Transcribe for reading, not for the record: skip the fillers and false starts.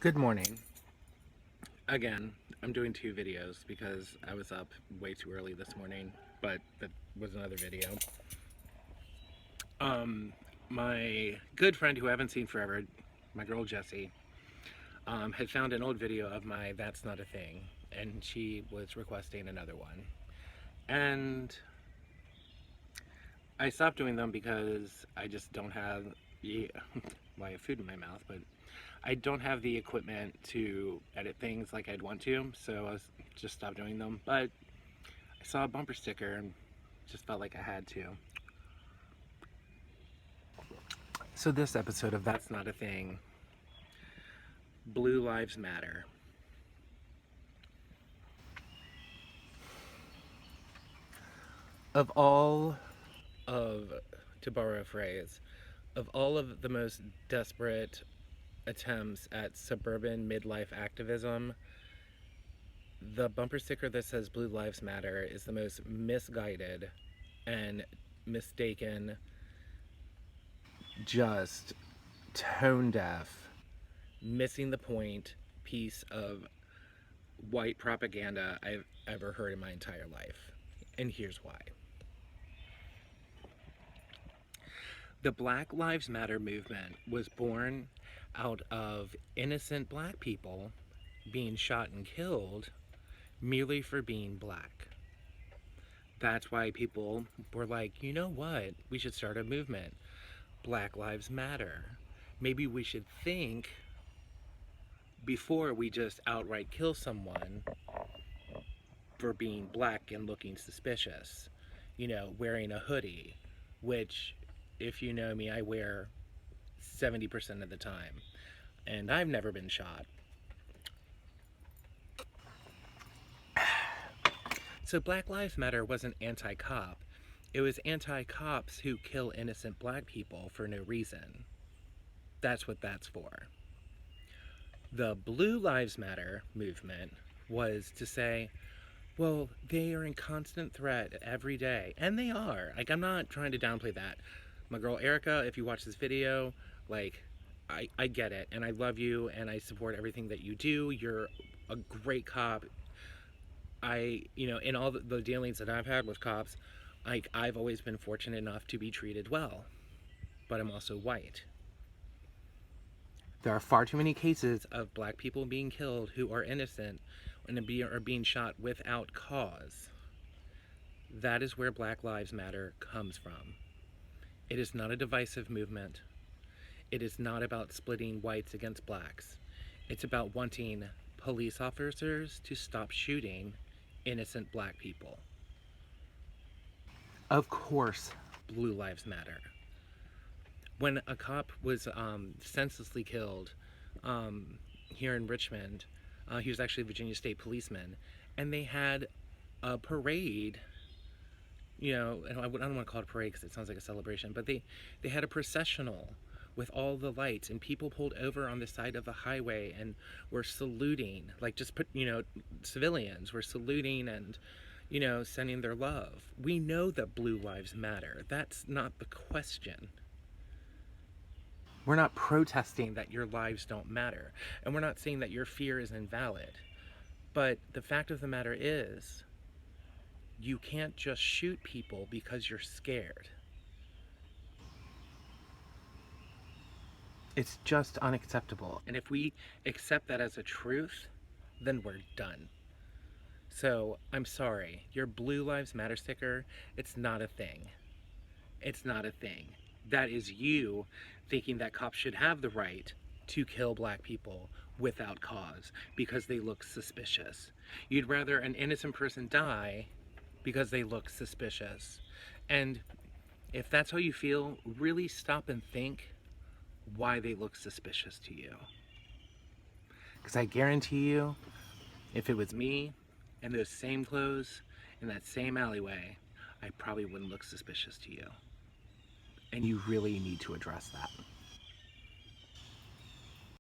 Good morning. Again, I'm doing two videos because I was up way too early this morning, but that was another video. Um, my good friend who I haven't seen forever, my girl Jessie, had found an old video of my That's Not a Thing, and she was requesting another one. And I stopped doing them because I just don't have well, I have food in my mouth, but I don't have the equipment to edit things like I'd want to, so I was just stopped doing them. But I saw a bumper sticker and just felt like I had to. So this episode of That's Not a Thing, Blue Lives Matter. Of all of, to borrow a phrase, of all of the most desperate attempts at suburban midlife activism, the bumper sticker that says Blue Lives Matter is the most misguided and mistaken, just tone deaf, missing the point piece of white propaganda I've ever heard in my entire life. And here's why. The Black Lives Matter movement was born out of innocent black people being shot and killed merely for being black. That's why people were like, you know what? We should start a movement. Black Lives Matter. Maybe we should think before we just outright kill someone for being black and looking suspicious. You know, wearing a hoodie, which, if you know me, I wear 70% of the time. And I've never been shot. So Black Lives Matter wasn't anti-cop. It was anti-cops who kill innocent black people for no reason. That's what that's for. The Blue Lives Matter movement was to say, well, they are in constant threat every day. And they are. Like, I'm not trying to downplay that. My girl Erica, if you watch this video, like, I get it. And I love you and I support everything that you do. You're a great cop. In all the dealings that I've had with cops, like, I've always been fortunate enough to be treated well. But I'm also white. There are far too many cases of black people being killed who are innocent and are being shot without cause. That is where Black Lives Matter comes from. It is not a divisive movement. It is not about splitting whites against blacks. It's about wanting police officers to stop shooting innocent black people. Of course, Blue Lives Matter. When a cop was senselessly killed here in Richmond, he was actually a Virginia State policeman, and they had a parade. And I don't want to call it a parade because it sounds like a celebration, but they had a processional with all the lights, and people pulled over on the side of the highway and were saluting, like civilians were saluting and, sending their love. We know that Blue Lives Matter. That's not the question. We're not protesting that your lives don't matter, and we're not saying that your fear is invalid. But the fact of the matter is, you can't just shoot people because you're scared. It's just unacceptable. And if we accept that as a truth, then we're done. So, I'm sorry, your Blue Lives Matter sticker, it's not a thing. It's not a thing. That is you thinking that cops should have the right to kill black people without cause because they look suspicious. You'd rather an innocent person die because they look suspicious. And if that's how you feel, really stop and think why they look suspicious to you. Because I guarantee you, if it was me in those same clothes in that same alleyway, I probably wouldn't look suspicious to you. And you really need to address that.